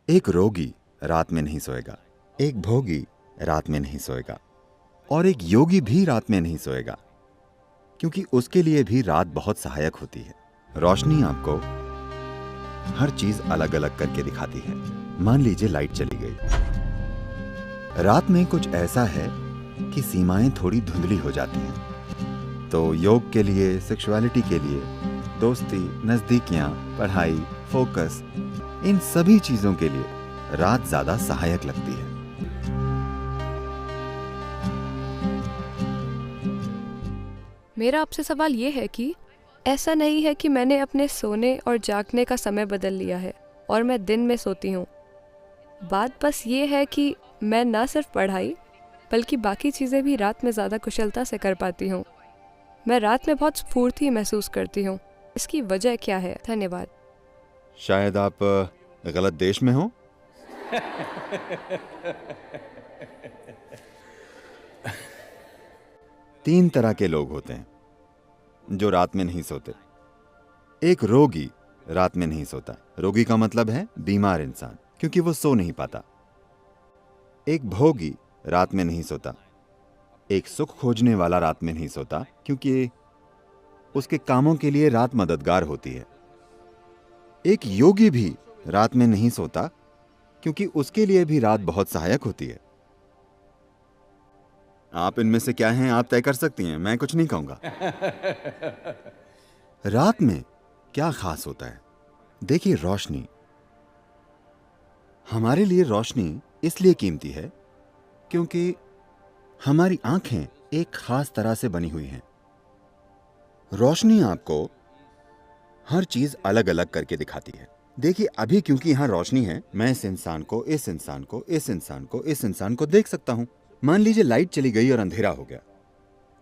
एक रोगी रात में नहीं सोएगा, एक भोगी रात में नहीं सोएगा और एक योगी भी रात में नहीं सोएगा, क्योंकि उसके लिए भी रात बहुत सहायक होती है। रोशनी आपको हर चीज अलग अलग करके दिखाती है। मान लीजिए लाइट चली गई। रात में कुछ ऐसा है कि सीमाएं थोड़ी धुंधली हो जाती हैं। तो योग के लिए, सेक्सुअलिटी के लिए, दोस्ती, नजदीकियां, पढ़ाई, फोकस, इन सभी चीजों के लिए रात ज्यादा सहायक लगती है। मेरा आपसे सवाल ये है कि ऐसा नहीं है कि मैंने अपने सोने और जागने का समय बदल लिया है और मैं दिन में सोती हूँ। बात बस ये है कि मैं ना सिर्फ पढ़ाई बल्कि बाकी चीज़ें भी रात में ज़्यादा कुशलता से कर पाती हूँ। मैं रात में बहुत स्फूर्ति महसूस करती हूँ। इसकी वजह क्या है? धन्यवाद। शायद आप गलत देश में हो। तीन तरह के लोग होते हैं जो रात में नहीं सोते। एक रोगी रात में नहीं सोता। रोगी का मतलब है बीमार इंसान, क्योंकि वो सो नहीं पाता। एक भोगी रात में नहीं सोता। एक सुख खोजने वाला रात में नहीं सोता, क्योंकि उसके कामों के लिए रात मददगार होती है। एक योगी भी रात में नहीं सोता, क्योंकि उसके लिए भी रात बहुत सहायक होती है। आप इनमें से क्या हैं आप तय कर सकती हैं, मैं कुछ नहीं कहूंगा। रात में क्या खास होता है? देखिए, रोशनी। हमारे लिए रोशनी इसलिए कीमती है क्योंकि हमारी आंखें एक खास तरह से बनी हुई हैं। रोशनी आपको हर चीज अलग अलग करके दिखाती है। देखिए, अभी क्योंकि यहां रोशनी है, मैं इस इंसान को, इस इंसान को, इस इंसान को, इस इंसान को देख सकता हूं। मान लीजिए लाइट चली गई और अंधेरा हो गया,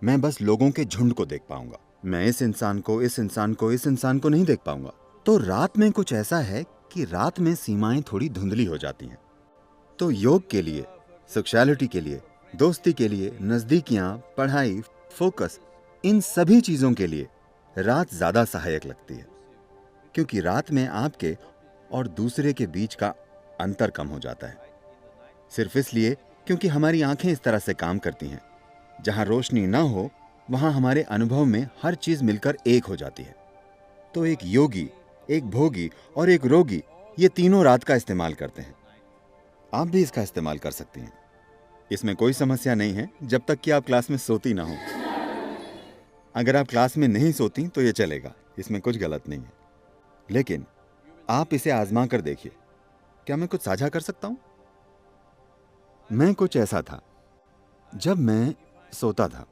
मैं बस लोगों के झुंड को देख पाऊंगा। मैं इस इंसान को, इस इंसान को, इस इंसान को नहीं देख पाऊंगा। तो रात में कुछ ऐसा है कि रात में सीमाएं थोड़ी धुंधली हो जाती हैं। तो योग के लिए, सेक्सुअलिटी के लिए, दोस्ती के लिए, नजदीकियां, पढ़ाई, फोकस, इन सभी चीजों के लिए रात ज्यादा सहायक लगती है, क्योंकि रात में आपके और दूसरे के बीच का अंतर कम हो जाता है। सिर्फ इसलिए क्योंकि हमारी आंखें इस तरह से काम करती हैं। जहां रोशनी ना हो, वहां हमारे अनुभव में हर चीज मिलकर एक हो जाती है। तो एक योगी, एक भोगी और एक रोगी, ये तीनों रात का इस्तेमाल करते हैं। आप भी इसका इस्तेमाल कर सकती हैं। इसमें कोई समस्या नहीं है, जब तक कि आप क्लास में सोती ना हो। अगर आप क्लास में नहीं सोती तो ये चलेगा, इसमें कुछ गलत नहीं है। लेकिन आप इसे आजमा कर देखिए। क्या मैं कुछ साझा कर सकता हूं? मैं कुछ ऐसा था जब मैं सोता था।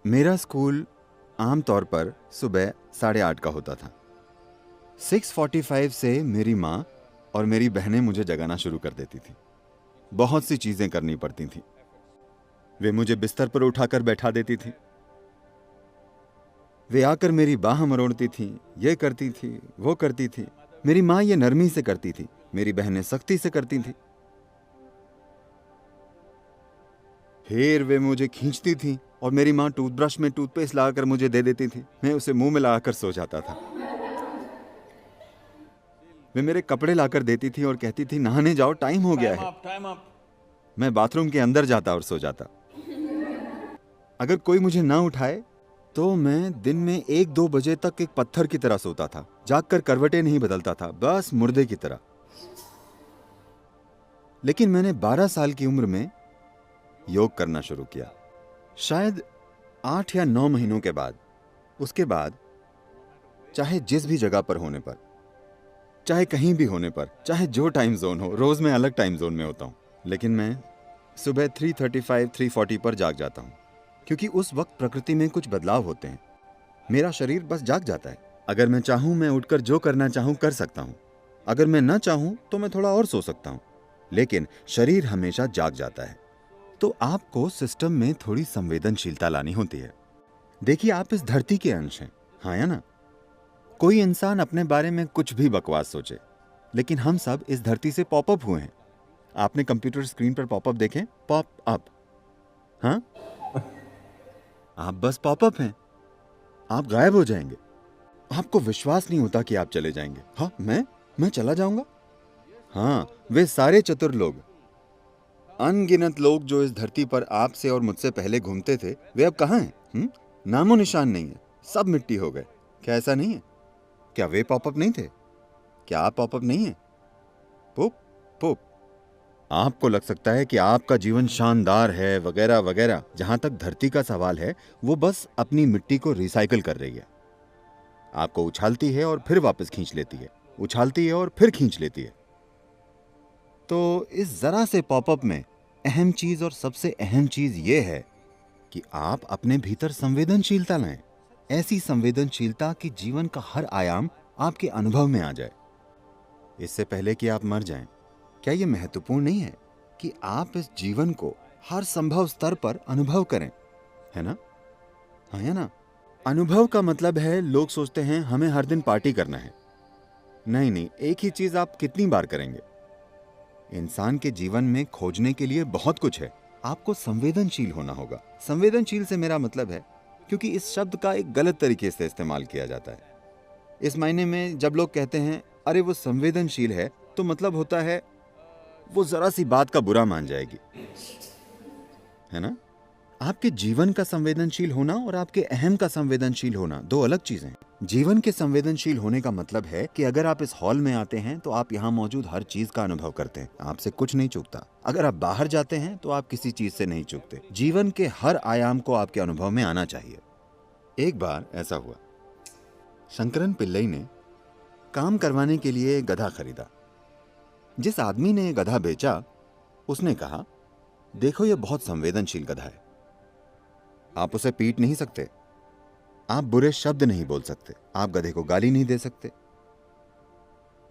मेरा स्कूल आमतौर पर सुबह 8:30 का होता था। 6:45 से मेरी माँ और मेरी बहनें मुझे जगाना शुरू कर देती थी। बहुत सी चीजें करनी पड़ती थी। वे मुझे बिस्तर पर उठाकर बैठा देती थी। वे आकर मेरी बाह मरोड़ती थी, ये करती थी, वो करती थी। मेरी माँ ये नरमी से करती थी, मेरी बहनें सख्ती से करती थी। फिर वे मुझे खींचती थी और मेरी माँ टूथब्रश में टूथपेस्ट लगाकर मुझे दे देती थी। मैं उसे मुंह में लगाकर सो जाता था। वे मेरे कपड़े लाकर देती थी और कहती थी, नहाने जाओ, टाइम हो गया है। मैं बाथरूम के अंदर जाता और सो जाता। अगर कोई मुझे ना उठाए तो मैं दिन में 1-2 बजे तक एक पत्थर की तरह सोता था। जागकर करवटें नहीं बदलता था, बस मुर्दे की तरह। लेकिन मैंने 12 साल की उम्र में योग करना शुरू किया। शायद 8 या 9 महीनों के बाद, उसके बाद चाहे जिस भी जगह पर होने पर, चाहे कहीं भी होने पर, चाहे जो टाइम जोन हो, रोज मैं अलग टाइम जोन में होता हूं, लेकिन मैं सुबह 3:35, 3:40 पर जाग जाता हूं, क्योंकि उस वक्त प्रकृति में कुछ बदलाव होते हैं। मेरा शरीर बस जाग जाता है। अगर मैं चाहूं, मैं उठकर जो करना चाहूं कर सकता हूं। अगर मैं ना चाहूं तो मैं थोड़ा और सो सकता हूं, लेकिन शरीर हमेशा जाग जाता है। तो आपको सिस्टम में थोड़ी संवेदनशीलता लानी होती है। देखिए, आप इस धरती के अंश हैं, हाँ या ना? कोई इंसान अपने बारे में कुछ भी बकवास सोचे, लेकिन हम सब इस धरती से पॉपअप हुए हैं। आपने कंप्यूटर स्क्रीन पर पॉपअप देखे? पॉप अप, हाँ? आप बस पॉपअप हैं। आप गायब हो जाएंगे। आपको विश्वास नहीं होता कि आप चले जाएंगे। हाँ, मैं चला जाऊंगा? हाँ, वे सारे चतुर लोग, अनगिनत लोग जो इस धरती पर आपसे और मुझसे पहले घूमते थे, वे अब कहाँ हैं? नामो निशान नहीं है, सब मिट्टी हो गए। क्या ऐसा नहीं है? क्या वे पॉपअप नहीं थे? क्या आप पॉपअप नहीं है? पुप पुप। आपको लग सकता है कि आपका जीवन शानदार है वगैरह वगैरह। जहां तक धरती का सवाल है, वो बस अपनी मिट्टी को रिसाइकिल कर रही है। आपको उछालती है और फिर वापस खींच लेती है, उछालती है और फिर खींच लेती है। तो इस जरा से पॉपअप में अहम चीज और सबसे अहम चीज ये है कि आप अपने भीतर संवेदनशीलता लाएं। ऐसी संवेदनशीलता कि जीवन का हर आयाम आपके अनुभव में आ जाए, इससे पहले कि आप मर जाएं। क्या यह महत्वपूर्ण नहीं है कि आप इस जीवन को हर संभव स्तर पर अनुभव करें, है ना? हाँ, है ना? अनुभव का मतलब है, लोग सोचते हैं हमें हर दिन पार्टी करना है। नहीं नहीं, एक ही चीज आप कितनी बार करेंगे? इंसान के जीवन में खोजने के लिए बहुत कुछ है। आपको संवेदनशील होना होगा। संवेदनशील से मेरा मतलब है, क्योंकि इस शब्द का एक गलत तरीके से इस्तेमाल किया जाता है। इस मायने में जब लोग कहते हैं अरे वो संवेदनशील है, तो मतलब होता है वो जरा सी बात का बुरा मान जाएगी, है ना? आपके जीवन का संवेदनशील होना और आपके अहम का संवेदनशील होना दो अलग चीजें हैं। जीवन के संवेदनशील होने का मतलब है कि अगर आप इस हॉल में आते हैं तो आप यहाँ मौजूद हर चीज का अनुभव करते हैं, आपसे कुछ नहीं चूकता। अगर आप बाहर जाते हैं तो आप किसी चीज से नहीं चूकते। जीवन के हर आयाम को आपके अनुभव में आना चाहिए। एक बार ऐसा हुआ, शंकरन पिल्लई ने काम करवाने के लिए गधा खरीदा। जिस आदमी ने गधा बेचा, उसने कहा, देखो ये बहुत संवेदनशील गधा है, आप उसे पीट नहीं सकते, आप बुरे शब्द नहीं बोल सकते, आप गधे को गाली नहीं दे सकते।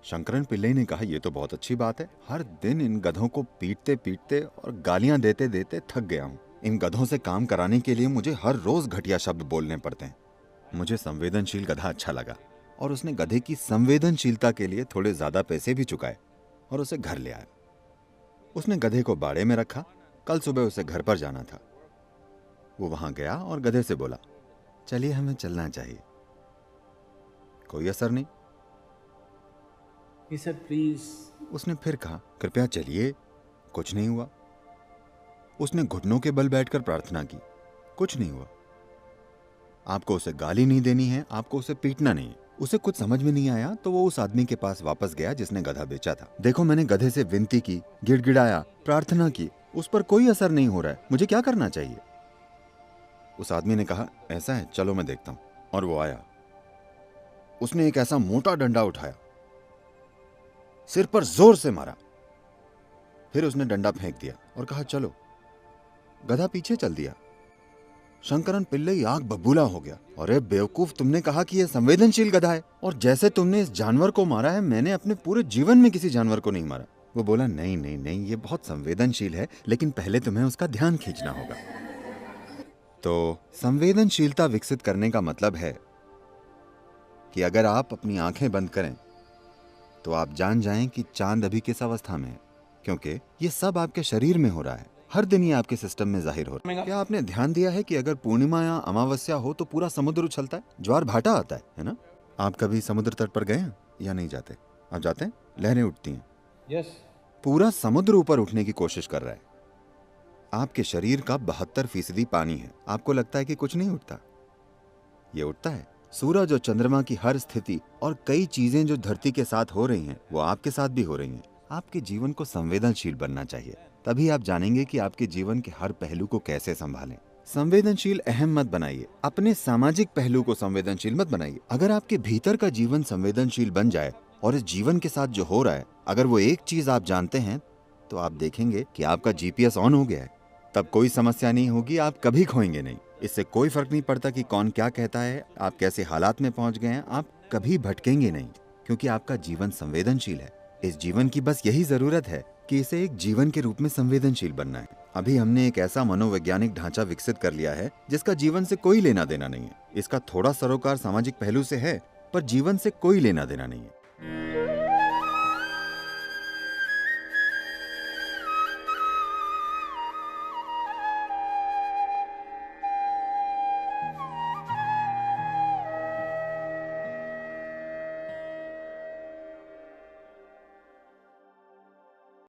शंकरन पिल्लई ने कहा, यह तो बहुत अच्छी बात है, हर दिन इन गधों को पीटते पीटते और गालियां देते देते थक गया हूं। इन गधों से काम कराने के लिए मुझे हर रोज घटिया शब्द बोलने पड़ते हैं। मुझे संवेदनशील गधा अच्छा लगा और उसने गधे की संवेदनशीलता के लिए थोड़े ज्यादा पैसे भी चुकाए और उसे घर ले आया। उसने गधे को बाड़े में रखा। कल सुबह उसे घर पर जाना था। वो वहां गया और गधे से बोला, चलिए हमें चलना चाहिए। कोई असर नहीं। He said, please. उसने फिर कहा, कृपया चलिए। कुछ नहीं हुआ। उसने घुटनों के बल बैठकर प्रार्थना की, कुछ नहीं हुआ। आपको उसे गाली नहीं देनी है, आपको उसे पीटना नहीं है। उसे कुछ समझ में नहीं आया तो वो उस आदमी के पास वापस गया जिसने गधा बेचा था। देखो, मैंने गधे से विनती की, गिड़गिड़ाया, प्रार्थना की, उस पर कोई असर नहीं हो रहा है, मुझे क्या करना चाहिए? उस आदमी ने कहा, ऐसा है, चलो मैं देखता हूं। और वो आया। उसने एक ऐसा मोटा डंडा उठाया, सिर पर जोर से मारा, फिर उसने डंडा फेंक दिया और कहा, चलो। गधा पीछे चल दिया। शंकरन पिल्लई आग बबूला हो गया। अरे बेवकूफ, तुमने कहा कि यह संवेदनशील गधा है, और जैसे तुमने इस जानवर को मारा है, मैंने अपने पूरे जीवन में किसी जानवर को नहीं मारा। वो बोला, नहीं नहीं नहीं, ये बहुत संवेदनशील है, लेकिन पहले तुम्हें उसका ध्यान खींचना होगा। तो संवेदनशीलता विकसित करने का मतलब है कि अगर आप अपनी आंखें बंद करें तो आप जान जाएं कि चांद अभी किस अवस्था में है, क्योंकि ये सब आपके शरीर में हो रहा है। हर दिन ये आपके सिस्टम में जाहिर हो रहा है। क्या आपने ध्यान दिया है कि अगर पूर्णिमा या अमावस्या हो तो पूरा समुद्र उछलता है, ज्वार भाटा आता है ना? आप कभी समुद्र तट पर गए हैं या नहीं जाते? आप जाते हैं, लहरें उठती हैं। Yes. पूरा समुद्र ऊपर उठने की कोशिश कर रहा है। आपके शरीर का 72% पानी है। आपको लगता है कि कुछ नहीं उठता, ये उठता है। सूरज और चंद्रमा की हर स्थिति और कई चीजें जो धरती के साथ हो रही हैं, वो आपके साथ भी हो रही हैं। आपके जीवन को संवेदनशील बनना चाहिए, तभी आप जानेंगे कि आपके जीवन के हर पहलू को कैसे संभालें। संवेदनशील अहम मत बनाइए, अपने सामाजिक पहलू को संवेदनशील मत बनाइए। अगर आपके भीतर का जीवन संवेदनशील बन जाए और इस जीवन के साथ जो हो रहा है, अगर वो एक चीज आप जानते हैं, तो आप देखेंगे कि आपका जीपीएस ऑन हो गया है। तब कोई समस्या नहीं होगी, आप कभी खोएंगे नहीं। इससे कोई फर्क नहीं पड़ता कि कौन क्या कहता है, आप कैसे हालात में पहुंच गए हैं, आप कभी भटकेंगे नहीं, क्योंकि आपका जीवन संवेदनशील है। इस जीवन की बस यही जरूरत है कि इसे एक जीवन के रूप में संवेदनशील बनना है। अभी हमने एक ऐसा मनोवैज्ञानिक ढांचा विकसित कर लिया है जिसका जीवन से कोई लेना देना नहीं है। इसका थोड़ा सरोकार सामाजिक पहलू से है, पर जीवन से कोई लेना देना नहीं है।